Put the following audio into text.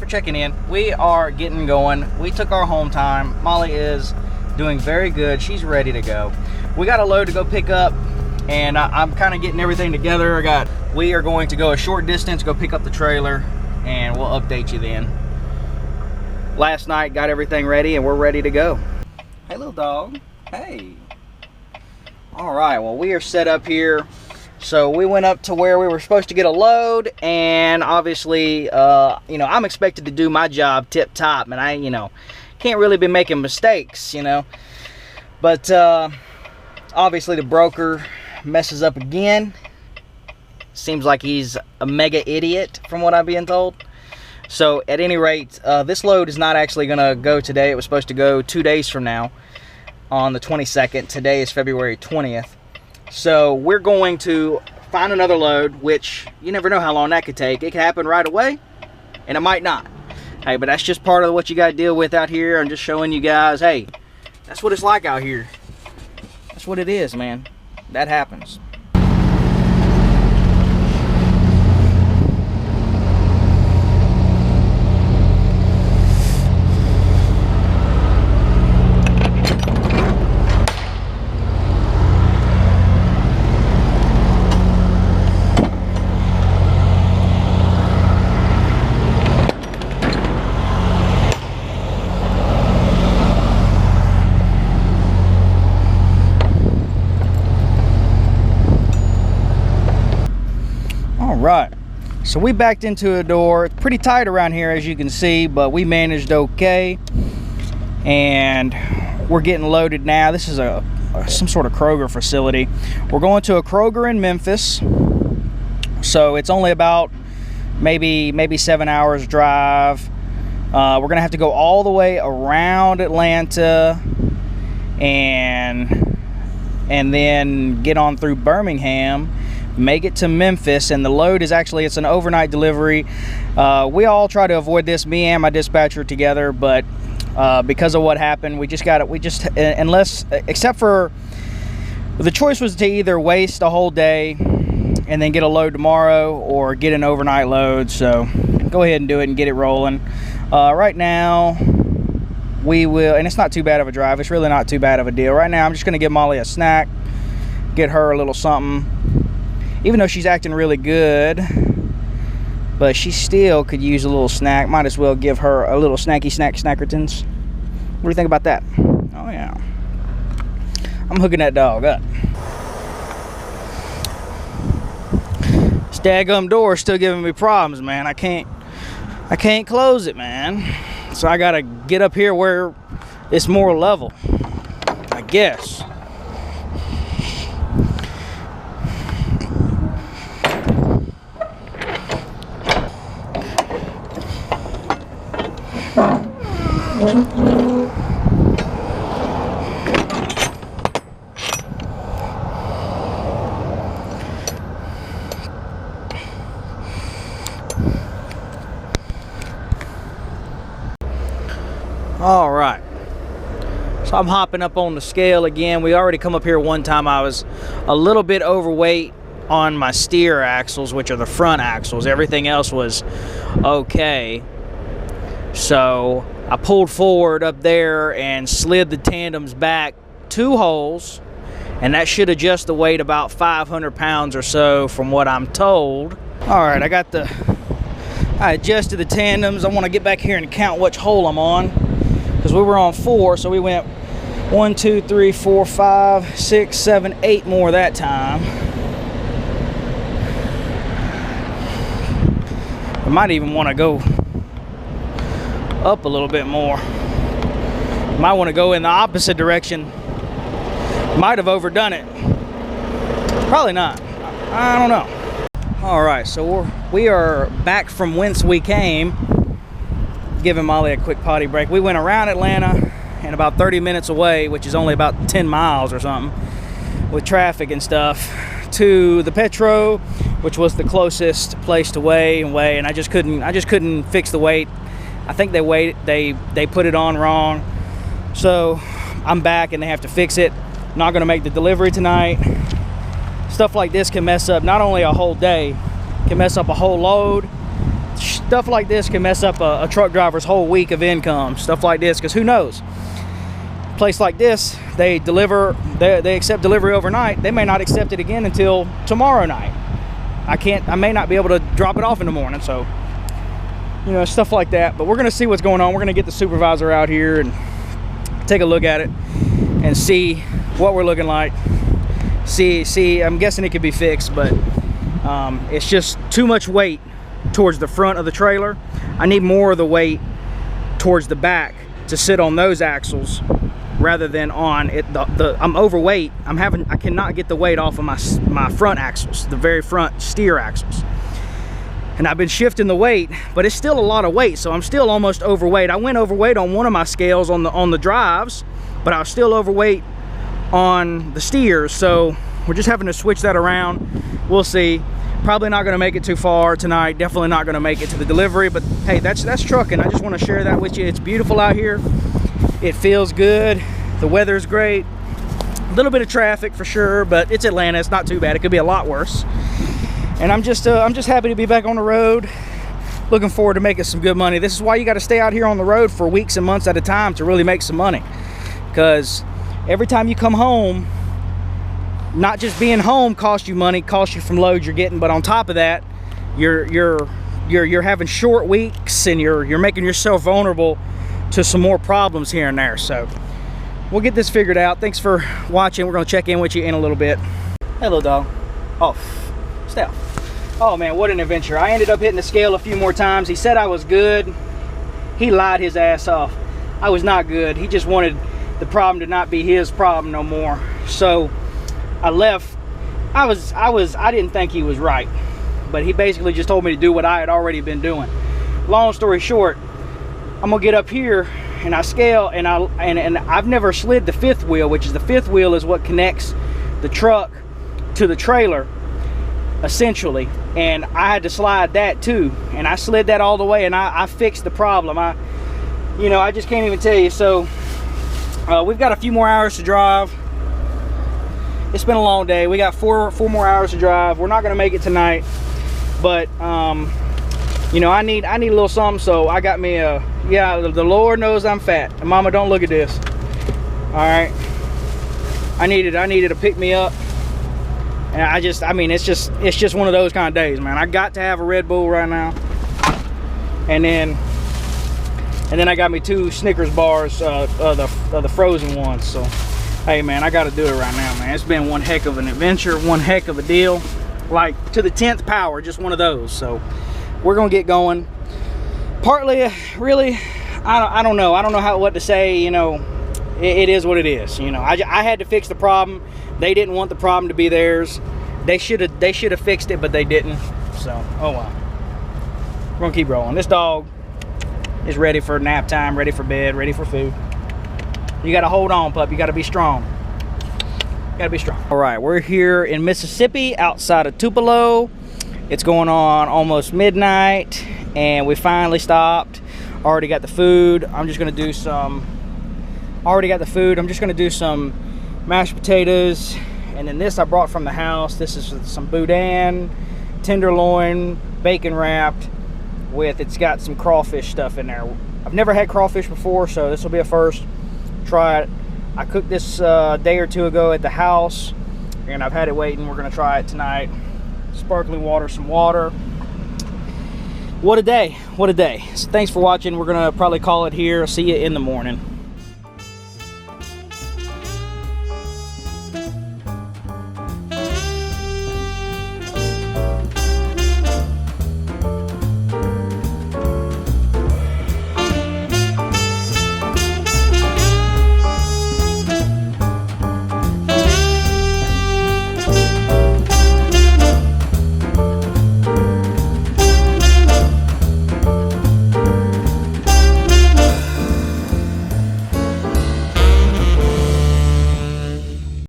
checking in. We are getting going. We took our home time. Molly is doing very good. She's ready to go. We got a load to go pick up, and I'm kind of getting everything together. We are going to go a short distance, go pick up the trailer, and we'll update you then. Last night, got everything ready, and we're ready to go. Hey, little dog. Hey. All right, well, we are set up here. So we went up to where we were supposed to get a load, and obviously, you know, I'm expected to do my job tip top, and I, you know, can't really be making mistakes, you know. But obviously the broker messes up again. Seems like he's a mega idiot from what I'm being told. So at any rate, this load is not actually gonna go today. It was supposed to go 2 days from now on the 22nd. Today is February 20th. So we're going to find another load, which you never know how long that could take. It could happen right away, and it might not. Hey, but that's just part of what you got to deal with out here. I'm just showing you guys, hey, that's what it's like out here. That's what it is, man. That happens. Right, so we backed into a door. It's pretty tight around here, as you can see, but we managed okay, and we're getting loaded now. This is some sort of Kroger facility. We're going to a Kroger in Memphis, so it's only about maybe 7 hours drive. We're gonna have to go all the way around Atlanta and then get on through Birmingham, make it to Memphis, and the load is actually, it's an overnight delivery. We all try to avoid this, me and my dispatcher together, but because of what happened, except for the choice was to either waste a whole day and then get a load tomorrow, or get an overnight load. So go ahead and do it and get it rolling. Right now we will, and it's not too bad of a drive, it's really not too bad of a deal. Right now I'm just gonna give Molly a snack, get her a little something. Even though she's acting really good, but she still could use a little snack. Might as well give her a little snackertons. What do you think about that? Oh yeah. I'm hooking that dog up. This daggum door is still giving me problems, man. I can't close it, man. So I gotta get up here where it's more level, I guess. All right, so I'm hopping up on the scale again. We already come up here one time. I was a little bit overweight on my steer axles, which are the front axles. Everything else was okay. So I pulled forward up there and slid the tandems back 2 holes, and that should adjust the weight about 500 pounds or so from what I'm told. All right, I adjusted the tandems. I want to get back here and count which hole I'm on, because we were on 4, so we went 1, 2, 3, 4, 5, 6, 7, 8 more that time. I might even want to go up a little bit more. Might want to go in the opposite direction. Might have overdone it. Probably not. I don't know. All right, so we are back from whence we came. Giving Molly a quick potty break. We went around Atlanta and about 30 minutes away, which is only about 10 miles or something, with traffic and stuff, to the Petro, which was the closest place to weigh, and I just couldn't fix the weight. I think they put it on wrong. So I'm back and they have to fix it. Not gonna make the delivery tonight. Stuff like this can mess up not only a whole day, can mess up a whole load. stuff like this can mess up a truck driver's whole week of income. Stuff like this, because who knows? A place like this, they accept delivery overnight. They may not accept it again until tomorrow night. I may not be able to drop it off in the morning, so you know, stuff like that. But we're gonna see what's going on. We're gonna get the supervisor out here and take a look at it and see what we're looking like. See, I'm guessing it could be fixed, but it's just too much weight towards the front of the trailer. I need more of the weight towards the back to sit on those axles rather than on it. I'm overweight. I cannot get the weight off of my front axles, the very front steer axles. And I've been shifting the weight, but it's still a lot of weight, so I'm still almost overweight. I went overweight on one of my scales on the drives, but I was still overweight on the steers, so we're just having to switch that around. We'll see. Probably not going to make it too far tonight. Definitely not going to make it to the delivery, but hey, that's trucking. I just want to share that with you. It's beautiful out here. It feels good. The weather's great. A little bit of traffic for sure, but it's Atlanta. It's not too bad. It could be a lot worse. And I'm just happy to be back on the road. Looking forward to making some good money. This is why you got to stay out here on the road for weeks and months at a time to really make some money. Because every time you come home, not just being home costs you money, costs you from loads you're getting, but on top of that, you're having short weeks and you're making yourself vulnerable to some more problems here and there. So we'll get this figured out. Thanks for watching. We're gonna check in with you in a little bit. Hey, little dog. Off. Stay off. Oh man, what an adventure. I ended up hitting the scale a few more times. He said I was good. He lied his ass off. I was not good. He just wanted the problem to not be his problem no more. So I left. I didn't think he was right, but he basically just told me to do what I had already been doing. Long story short, I'm gonna get up here and I scale, and I've never slid the fifth wheel, which is the fifth wheel is what connects the truck to the trailer essentially, and I had to slide that too, and I slid that all the way, and I fixed the problem. I just can't even tell you. So we've got a few more hours to drive. It's been a long day. We got four more hours to drive. We're not gonna make it tonight, but you know, I need a little something. So I got me a, yeah, the Lord knows I'm fat, and mama, don't look at this. All right, I needed to pick me up. And I mean, it's just one of those kind of days, man. I got to have a Red Bull right now, and then I got me 2 Snickers bars, the frozen ones. So, hey, man, I got to do it right now, man. It's been one heck of an adventure, one heck of a deal, like to the 10th power, just one of those. So, we're gonna get going. Partly, really, I don't know what to say. You know, it is what it is. You know, I had to fix the problem. They didn't want the problem to be theirs. They should have fixed it, but they didn't. So, oh well. We're gonna keep rolling. This dog is ready for nap time, ready for bed, ready for food. You gotta hold on, pup. You gotta be strong. You gotta be strong. All right, we're here in Mississippi, outside of Tupelo. It's going on almost midnight, and we finally stopped. Already got the food. I'm just gonna do some. Already got the food. I'm just gonna do some mashed potatoes, and then this I brought from the house. This is some boudin, tenderloin, bacon wrapped with, it's got some crawfish stuff in there. I've never had crawfish before, so this will be a first. Try it. I cooked this a day or two ago at the house, and I've had it waiting. We're gonna try it tonight. Sparkling water, some water. What a day, what a day. So thanks for watching. We're gonna probably call it here. See you in the morning.